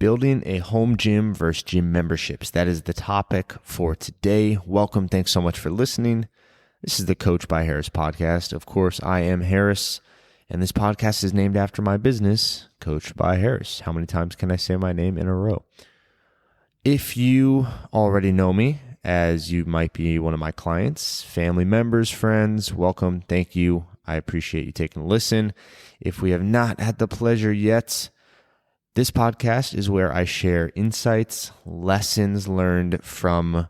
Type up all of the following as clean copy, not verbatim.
Building a home gym versus gym memberships. That is the topic for today. Welcome. Thanks so much for listening. This is the Coach by Harris podcast. Of course, I am Harris, and this podcast is named after my business, Coach by Harris. How many times can I say my name in a row? If you already know me, as you might be one of my clients, family members, friends, welcome. Thank you. I appreciate you taking a listen. If we have not had the pleasure yet, this podcast is where I share insights, lessons learned from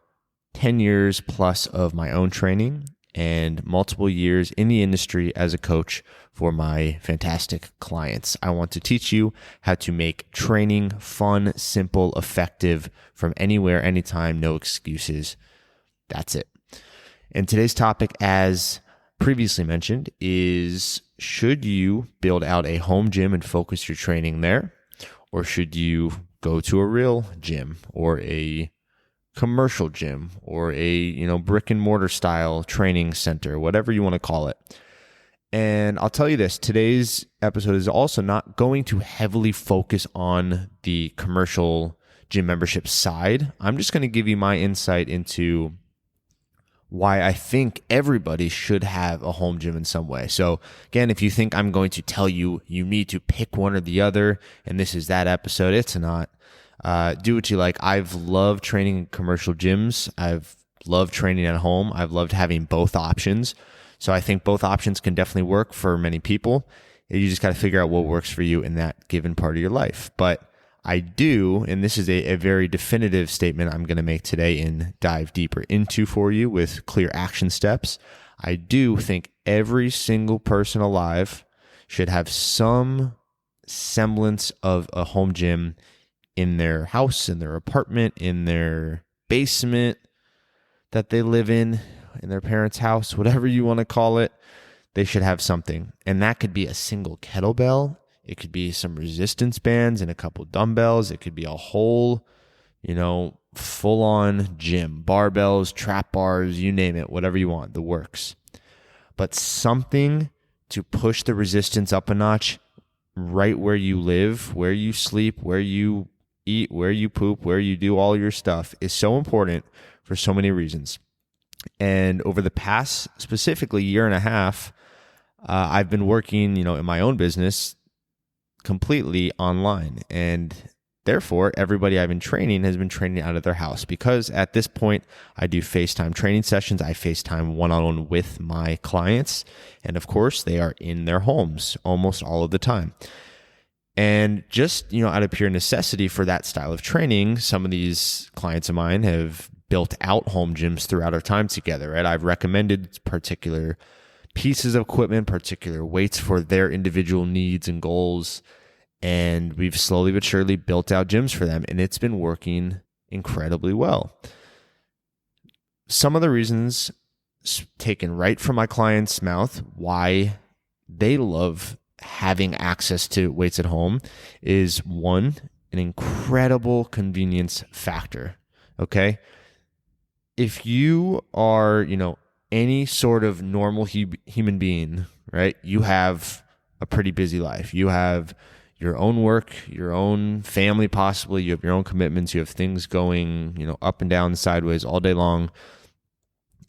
10 years plus of my own training and multiple years in the industry as a coach for my fantastic clients. I want to teach you how to make training fun, simple, effective from anywhere, anytime, no excuses. That's it. And today's topic, as previously mentioned, is should you build out a home gym and focus your training there? Or should you go to a real gym or a commercial gym or a, brick and mortar style training center, whatever you want to call it. And I'll tell you this, today's episode is also not going to heavily focus on the commercial gym membership side. I'm just going to give you my insight into why I think everybody should have a home gym in some way. So again, if you think I'm going to tell you you need to pick one or the other, and this is that episode, it's not. Do what you like. I've loved training in commercial gyms. I've loved training at home. I've loved having both options. So I think both options can definitely work for many people. You just got to figure out what works for you in that given part of your life. But I do, and this is a very definitive statement I'm going to make today and dive deeper into for you with clear action steps. I do think every single person alive should have some semblance of a home gym in their house, in their apartment, in their basement that they live in their parents' house, whatever you want to call it. They should have something. And that could be a single kettlebell. It could be some resistance bands and a couple dumbbells. It could be a whole, full-on gym, barbells, trap bars, you name it, whatever you want, the works. But something to push the resistance up a notch right where you live, where you sleep, where you eat, where you poop, where you do all your stuff is so important for so many reasons. And over the past, specifically year and a half, I've been working, in my own business completely online, and therefore everybody I've been training has been training out of their house, because at this point I do FaceTime training sessions. I FaceTime one-on-one with my clients, and of course they are in their homes almost all of the time. And just, out of pure necessity for that style of training, some of these clients of mine have built out home gyms throughout our time together, right? I've recommended particular pieces of equipment, particular weights for their individual needs and goals. And we've slowly but surely built out gyms for them. And it's been working incredibly well. Some of the reasons taken right from my client's mouth why they love having access to weights at home is, one, an incredible convenience factor. Okay. If you are, any sort of normal human being, right? You have a pretty busy life. You have your own work, your own family, possibly. You have your own commitments. You have things going, up and down, sideways all day long.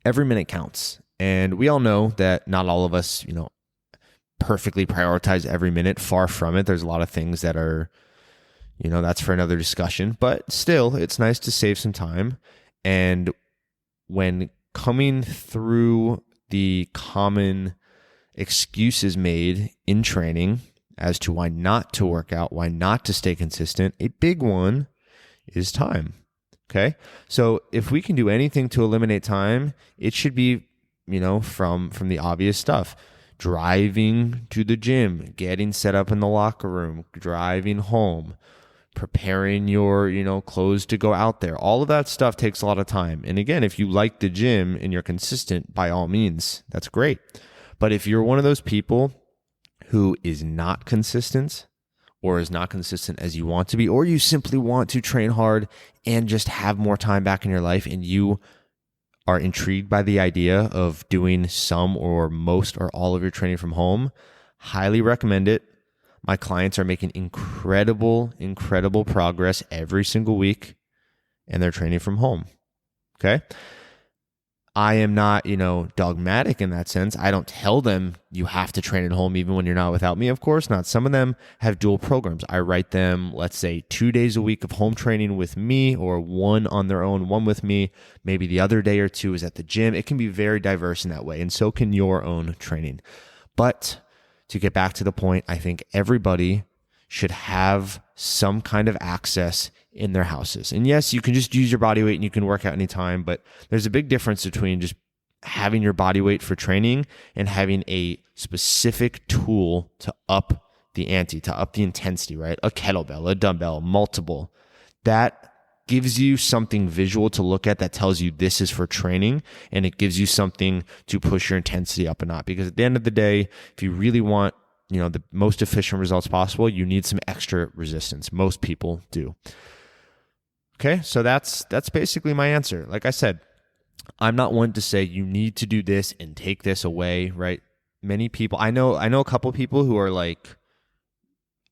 Every minute counts. And we all know that not all of us, perfectly prioritize every minute. Far from it. There's a lot of things that are, that's for another discussion. But still, it's nice to save some time. And when coming through the common excuses made in training as to why not to work out, why not to stay consistent, a big one is time. Okay? So if we can do anything to eliminate time, it should be, from the obvious stuff. Driving to the gym, getting set up in the locker room, driving home, preparing your, clothes to go out there. All of that stuff takes a lot of time. And again, if you like the gym and you're consistent, by all means, that's great. But if you're one of those people who is not consistent or is not consistent as you want to be, or you simply want to train hard and just have more time back in your life, and you are intrigued by the idea of doing some or most or all of your training from home, highly recommend it. My clients are making incredible progress every single week, and they're training from home. Okay. I am not, dogmatic in that sense. I don't tell them you have to train at home even when you're not without me. Of course not. Some of them have dual programs. I write them, let's say, 2 days a week of home training with me, or one on their own, one with me. Maybe the other day or two is at the gym. It can be very diverse in that way, and so can your own training. But to get back to the point, I think everybody should have some kind of access in their houses. And yes, you can just use your body weight and you can work out anytime, but there's a big difference between just having your body weight for training and having a specific tool to up the ante, to up the intensity, right? A kettlebell, a dumbbell, multiple. That gives you something visual to look at that tells you this is for training, and it gives you something to push your intensity up a notch. Because at the end of the day, if you really want the most efficient results possible, you need some extra resistance. Most people do. Okay, so that's basically my answer. Like I said, I'm not one to say you need to do this and take this away, right? Many people, I know a couple people who are like,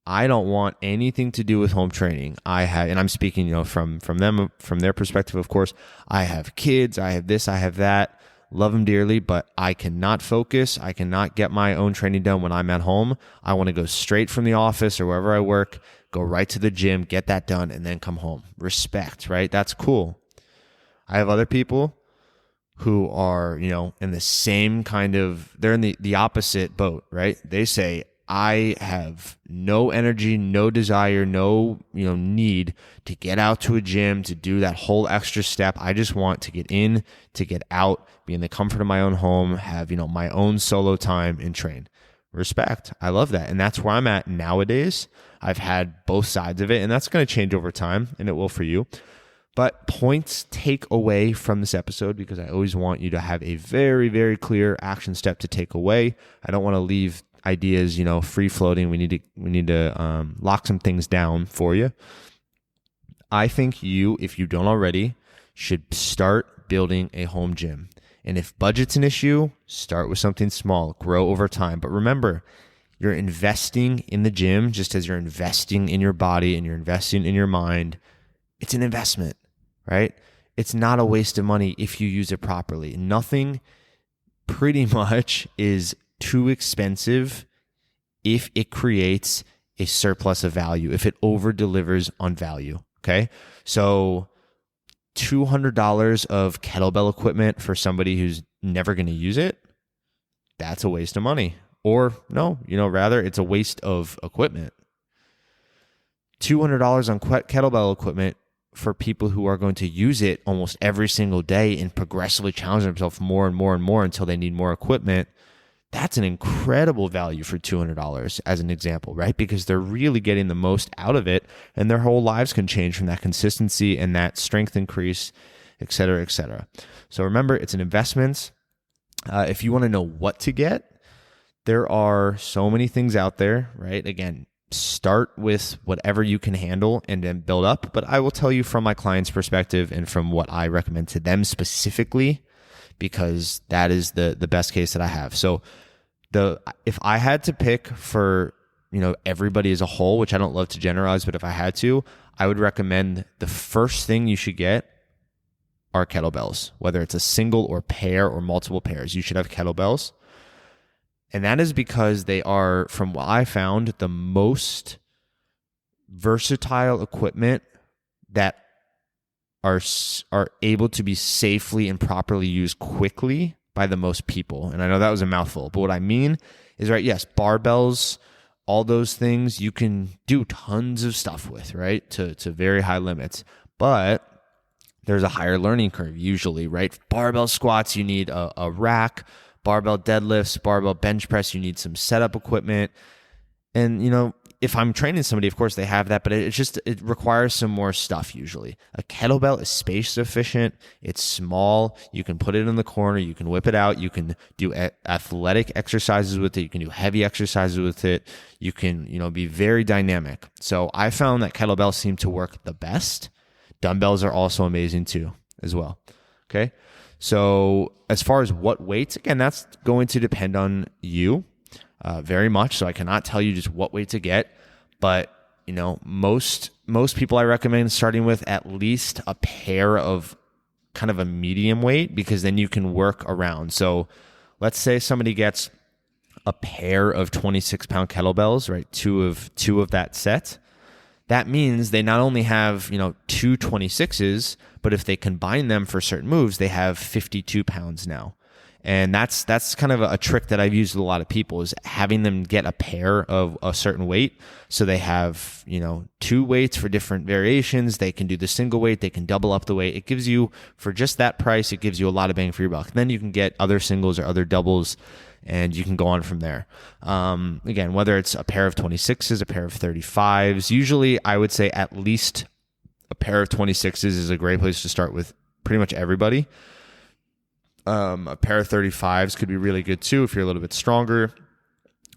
I don't want anything to do with home training. And I'm speaking, from them, from their perspective, of course. I have kids, I have this, I have that. Love them dearly, but I cannot focus. I cannot get my own training done when I'm at home. I want to go straight from the office or wherever I work, go right to the gym, get that done, and then come home. Respect, right? That's cool. I have other people who are, in the same they're in the opposite boat, right? They say, I have no energy, no desire, no, need to get out to a gym, to do that whole extra step. I just want to get in, to get out, be in the comfort of my own home, have, my own solo time and train. Respect. I love that. And that's where I'm at nowadays. I've had both sides of it, and that's going to change over time, and it will for you. But points take away from this episode, because I always want you to have a very, very clear action step to take away. I don't want to leave ideas, free floating. We need to lock some things down for you. I think you, if you don't already, should start building a home gym. And if budget's an issue, start with something small, grow over time. But remember, you're investing in the gym just as you're investing in your body and you're investing in your mind. It's an investment, right? It's not a waste of money if you use it properly. Nothing pretty much is too expensive if it creates a surplus of value, if it over delivers on value. Okay. So $200 of kettlebell equipment for somebody who's never going to use it, that's a waste of money. Or no, rather it's a waste of equipment. $200 on kettlebell equipment for people who are going to use it almost every single day and progressively challenge themselves more and more and more until they need more equipment. That's an incredible value for $200 as an example, right? Because they're really getting the most out of it, and their whole lives can change from that consistency and that strength increase, et cetera, et cetera. So remember, it's an investment. If you want to know what to get, there are so many things out there, right? Again, start with whatever you can handle and then build up. But I will tell you from my client's perspective and from what I recommend to them specifically, because that is the best case that I have. So if I had to pick for, everybody as a whole, which I don't love to generalize, but if I had to, I would recommend the first thing you should get are kettlebells, whether it's a single or pair or multiple pairs. You should have kettlebells. And that is because they are, from what I found, the most versatile equipment that are able to be safely and properly used quickly by the most people. And I know that was a mouthful, but what I mean is, right, yes, barbells, all those things you can do tons of stuff with, right, to very high limits. But there's a higher learning curve usually, right? Barbell squats, you need a rack. Barbell deadlifts, barbell bench press, you need some setup equipment. And, if I'm training somebody, of course they have that, but it requires some more stuff usually. A kettlebell is space efficient. It's small. You can put it in the corner. You can whip it out. You can do athletic exercises with it. You can do heavy exercises with it. You can, be very dynamic. So I found that kettlebells seem to work the best. Dumbbells are also amazing too, as well. Okay. So as far as what weights, again, that's going to depend on you. very much. So I cannot tell you just what weight to get, but most people I recommend starting with at least a pair of kind of a medium weight, because then you can work around. So let's say somebody gets a pair of 26-pound kettlebells, right? Two of that set. That means they not only have, two 26s, but if they combine them for certain moves, they have 52 pounds now. And that's kind of a trick that I've used with a lot of people, is having them get a pair of a certain weight. So they have, two weights for different variations. They can do the single weight. They can double up the weight. It gives you, for just that price, it gives you a lot of bang for your buck. Then you can get other singles or other doubles, and you can go on from there. Again, whether it's a pair of 26s, a pair of 35s, usually I would say at least a pair of 26s is a great place to start with pretty much everybody. A pair of 35s could be really good too if you're a little bit stronger.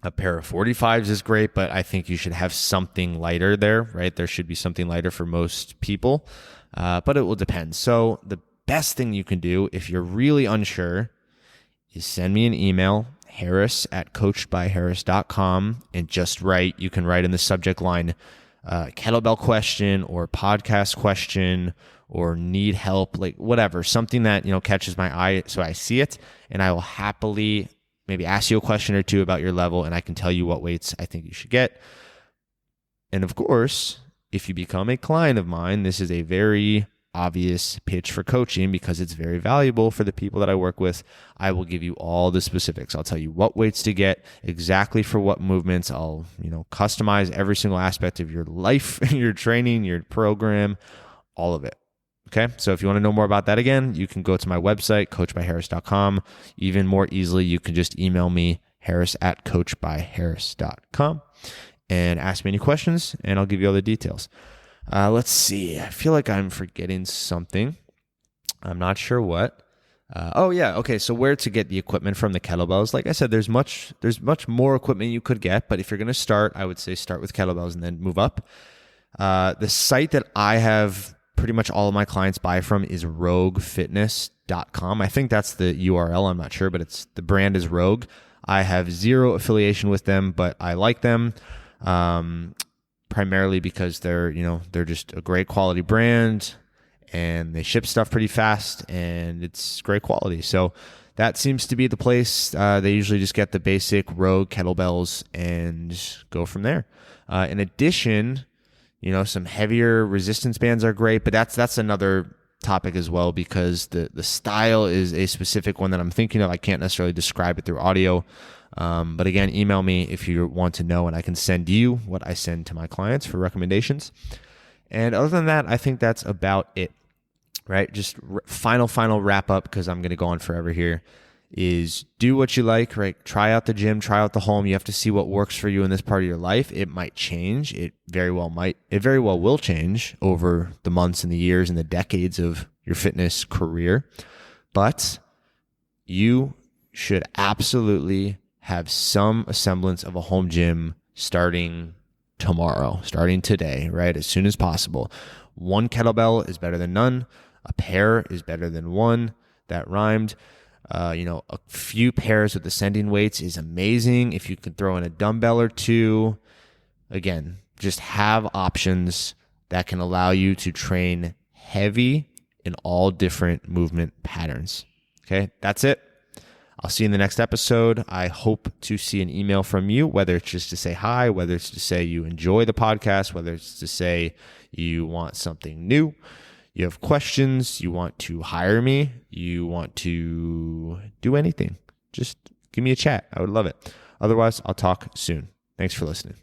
A pair of 45s is great, but I think you should have something lighter there, right? There should be something lighter for most people, but it will depend. So the best thing you can do if you're really unsure is send me an email, harris@coachedbyharris.com, and just write, you can write in the subject line, kettlebell question or podcast question or need help, like whatever, something that, catches my eye so I see it, and I will happily maybe ask you a question or two about your level, and I can tell you what weights I think you should get. And of course, if you become a client of mine, this is a very obvious pitch for coaching because it's very valuable for the people that I work with. I will give you all the specifics. I'll tell you what weights to get, exactly for what movements. I'll, customize every single aspect of your life, your training, your program, all of it. Okay, so if you want to know more about that, again, you can go to my website, coachedbyharris.com. Even more easily, you can just email me, harris@coachedbyharris.com, and ask me any questions, and I'll give you all the details. Let's see. I feel like I'm forgetting something. I'm not sure what. Okay. So where to get the equipment from the kettlebells? Like I said, there's much more equipment you could get, but if you're going to start, I would say start with kettlebells and then move up. The site that I have pretty much all of my clients buy from is roguefitness.com. I think that's the URL. I'm not sure, but the brand is Rogue. I have zero affiliation with them, but I like them. Primarily because they're just a great quality brand, and they ship stuff pretty fast, and it's great quality. So that seems to be the place. They usually just get the basic Rogue kettlebells and go from there. In addition, some heavier resistance bands are great, but that's another topic as well, because the style is a specific one that I'm thinking of. I can't necessarily describe it through audio. But again, email me if you want to know, and I can send you what I send to my clients for recommendations. And other than that, I think that's about it, right? Just final wrap up, because I'm going to go on forever here, is do what you like, right? Try out the gym, try out the home. You have to see what works for you in this part of your life. It might change. It very well will change over the months and the years and the decades of your fitness career. But you should absolutely have some semblance of a home gym starting tomorrow, starting today, right? As soon as possible. One kettlebell is better than none. A pair is better than one. That rhymed. A few pairs with ascending weights is amazing. If you can throw in a dumbbell or two, again, just have options that can allow you to train heavy in all different movement patterns. Okay, that's it. I'll see you in the next episode. I hope to see an email from you, whether it's just to say hi, whether it's to say you enjoy the podcast, whether it's to say you want something new, you have questions, you want to hire me, you want to do anything. Just give me a chat. I would love it. Otherwise, I'll talk soon. Thanks for listening.